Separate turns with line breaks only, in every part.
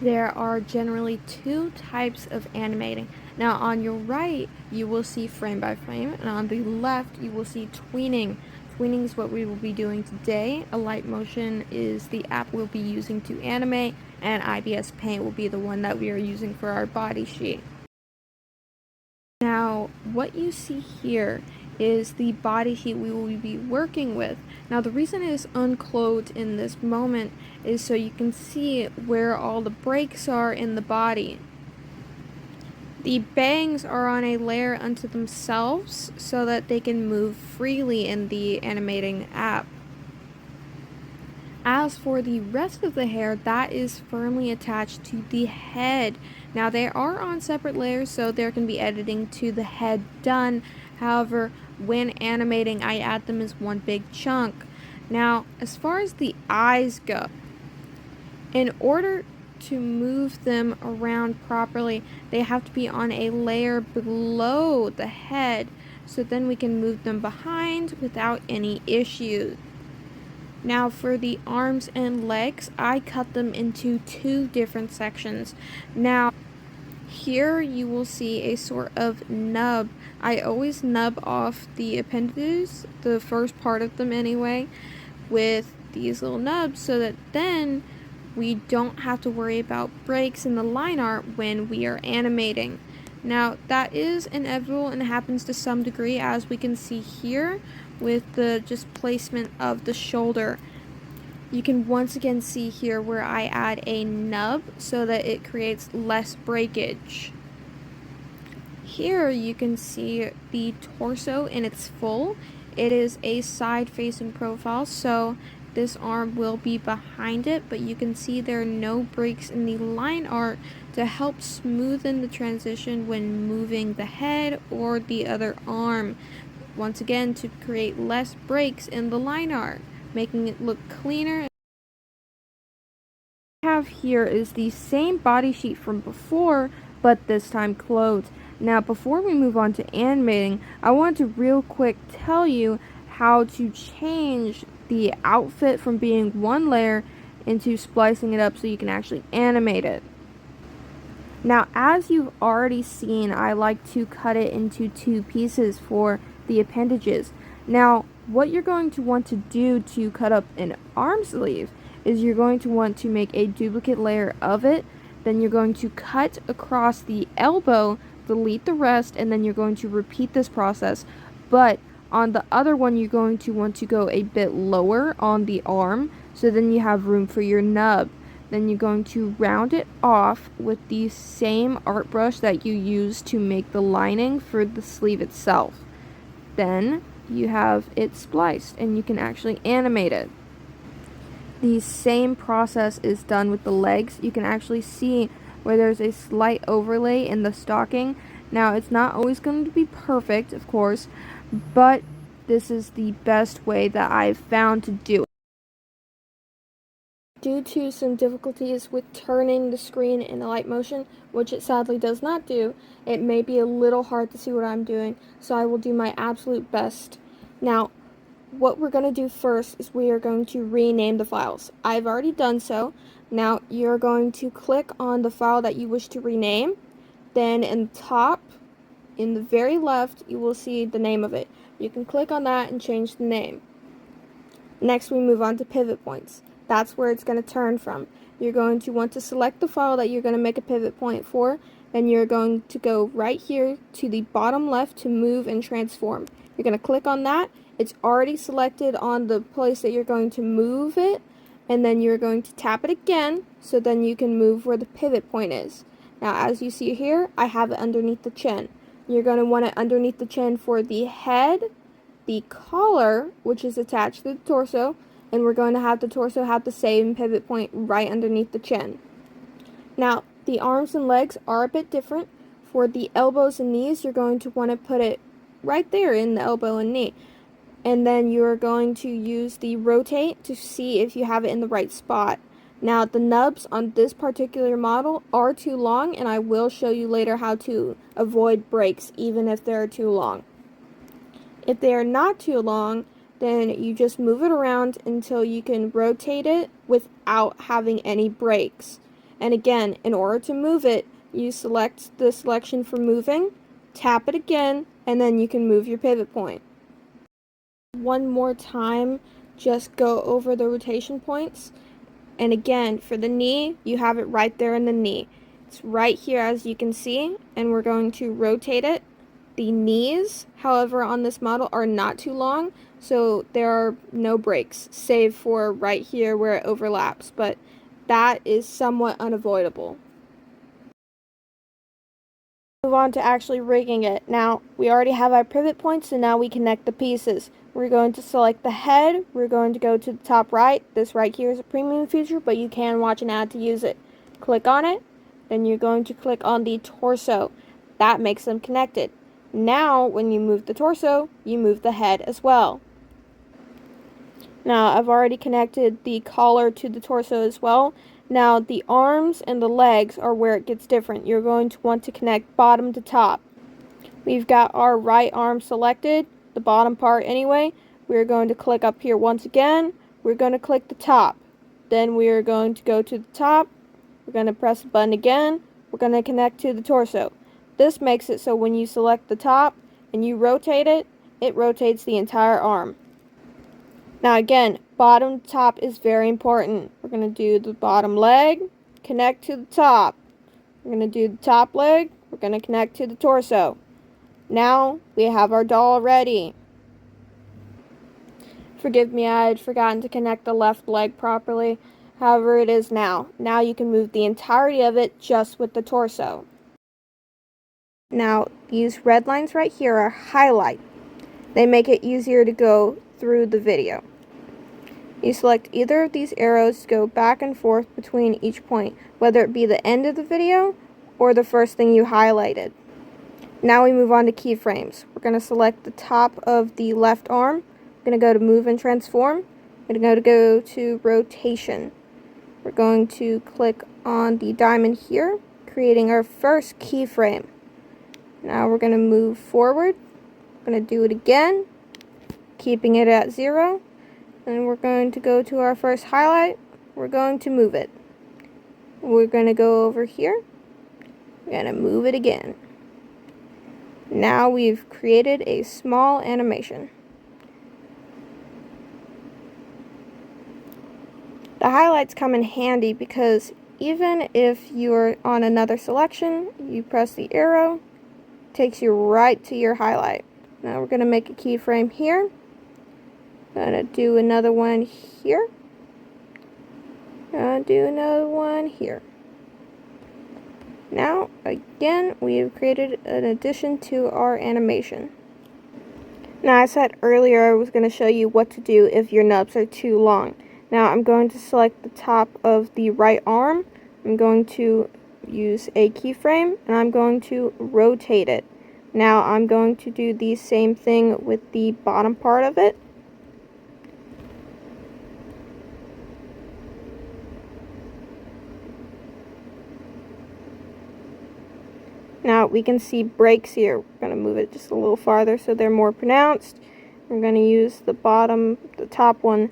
There are generally two types of animating. Now, on your right, you will see frame by frame, and on the left, you will see tweening. Tweening is what we will be doing today. Alight Motion is the app we'll be using to animate, and IBS Paint will be the one that we are using for our body sheet. Now, what you see here is the body sheet we will be working with. Now, the reason it is unclothed in this moment is so you can see where all the breaks are in the body. The bangs are on a layer unto themselves so that they can move freely in the animating app. As for the rest of the hair, that is firmly attached to the head. Now, they are on separate layers, so there can be editing to the head done. However, when animating, I add them as one big chunk. Now, as far as the eyes go, in order to move them around properly, they have to be on a layer below the head, so then we can move them behind without any issues. Now for the arms and legs, I cut them into two different sections. Now here you will see a sort of nub. I always nub off the appendages, the first part of them anyway, with these little nubs so that then we don't have to worry about breaks in the line art when we are animating. Now that is inevitable and happens to some degree, as we can see here with the just placement of the shoulder. You can once again see here where I add a nub so that it creates less breakage. Here you can see the torso in its full. It is a side facing profile, so this arm will be behind it, but you can see there are no breaks in the line art to help smoothen the transition when moving the head or the other arm. Once again, to create less breaks in the line art, making it look cleaner. What I have here is the same body sheet from before, but this time clothed. Now, before we move on to animating, I want to real quick tell you how to change the outfit from being one layer into splicing it up so you can actually animate it. Now, as you've already seen, I like to cut it into two pieces for the appendages. Now, what you're going to want to do to cut up an arm sleeve is you're going to want to make a duplicate layer of it. Then you're going to cut across the elbow, delete the rest, and then you're going to repeat this process. But on the other one, you're going to want to go a bit lower on the arm, so then you have room for your nub. Then you're going to round it off with the same art brush that you use to make the lining for the sleeve itself. Then you have it spliced and you can actually animate it. The same process is done with the legs. You can actually see where there's a slight overlay in the stocking. Now, it's not always going to be perfect, of course, but this is the best way that I've found to do it. Due to some difficulties with turning the screen in Alight Motion, which it sadly does not do, it may be a little hard to see what I'm doing, so I will do my absolute best. Now, what we're going to do first is we are going to rename the files. I've already done so. Now, you're going to click on the file that you wish to rename. Then in the top, in the very left, you will see the name of it. You can click on that and change the name. Next, we move on to pivot points. That's where it's going to turn from. You're going to want to select the file that you're going to make a pivot point for. Then you're going to go right here to the bottom left to move and transform. You're going to click on that. It's already selected on the place that you're going to move it. And then you're going to tap it again, so then you can move where the pivot point is. Now, as you see here, I have it underneath the chin. You're going to want it underneath the chin for the head, the collar, which is attached to the torso, and we're going to have the torso have the same pivot point right underneath the chin. Now, the arms and legs are a bit different. For the elbows and knees, you're going to want to put it right there in the elbow and knee. And then you're going to use the rotate to see if you have it in the right spot. Now, the nubs on this particular model are too long, and I will show you later how to avoid breaks even if they're too long. If they are not too long, then you just move it around until you can rotate it without having any breaks. And again, in order to move it, you select the selection for moving, tap it again, and then you can move your pivot point. One more time, just go over the rotation points. And again, for the knee, you have it right there in the knee. It's right here as you can see, and we're going to rotate it. The knees, however, on this model are not too long, so there are no breaks, save for right here where it overlaps, but that is somewhat unavoidable. Move on to actually rigging it. Now, we already have our pivot points, so now we connect the pieces. We're going to select the head. We're going to go to the top right. This right here is a premium feature, but you can watch an ad to use it. Click on it. Then you're going to click on the torso. That makes them connected. Now, when you move the torso, you move the head as well. Now, I've already connected the collar to the torso as well. Now, the arms and the legs are where it gets different. You're going to want to connect bottom to top. We've got our right arm selected, the bottom part anyway. We're going to click up here once again. We're going to click the top. Then we are going to go to the top. We're going to press the button again. We're going to connect to the torso. This makes it so when you select the top and you rotate it, it rotates the entire arm. Now again, bottom to top is very important. We're going to do the bottom leg, connect to the top. We're going to do the top leg, we're going to connect to the torso. Now we have our doll ready. Forgive me, I had forgotten to connect the left leg properly. However, it is now. Now you can move the entirety of it just with the torso. Now, these red lines right here are highlight. They make it easier to go through the video. You select either of these arrows to go back and forth between each point, whether it be the end of the video or the first thing you highlighted. Now we move on to keyframes. We're going to select the top of the left arm. We're going to go to Move and Transform. We're going to go to Rotation. We're going to click on the diamond here, creating our first keyframe. Now we're going to move forward. We're going to do it again, keeping it at 0. And we're going to go to our first highlight. We're going to move it. We're going to go over here. We're going to move it again. Now we've created a small animation. The highlights come in handy because even if you're on another selection, you press the arrow, it takes you right to your highlight. Now we're going to make a keyframe here. Gonna do another one here. Gonna do another one here. Now, again, we have created an addition to our animation. Now, I said earlier I was going to show you what to do if your nubs are too long. Now, I'm going to select the top of the right arm. I'm going to use a keyframe, and I'm going to rotate it. Now, I'm going to do the same thing with the bottom part of it. Now we can see breaks here. We're going to move it just a little farther so they're more pronounced. We're going to use the top one,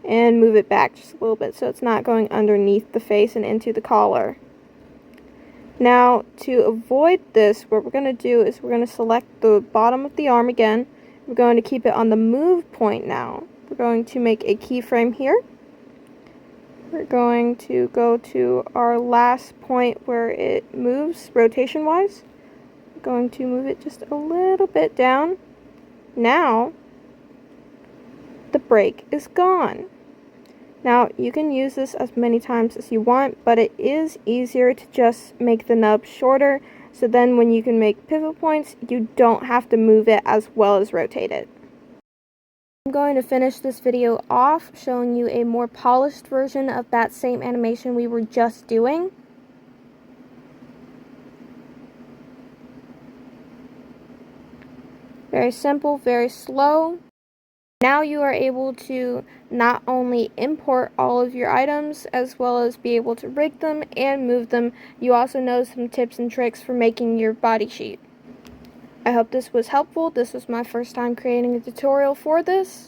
and move it back just a little bit so it's not going underneath the face and into the collar. Now to avoid this, what we're going to do is we're going to select the bottom of the arm again. We're going to keep it on the move point now. We're going to make a keyframe here. We're going to go to our last point where it moves rotation-wise. We're going to move it just a little bit down. Now, the break is gone. Now, you can use this as many times as you want, but it is easier to just make the nub shorter, so then when you can make pivot points, you don't have to move it as well as rotate it. I'm going to finish this video off showing you a more polished version of that same animation we were just doing. Very simple, very slow. Now you are able to not only import all of your items as well as be able to rig them and move them. You also know some tips and tricks for making your body sheet. I hope this was helpful. This was my first time creating a tutorial for this.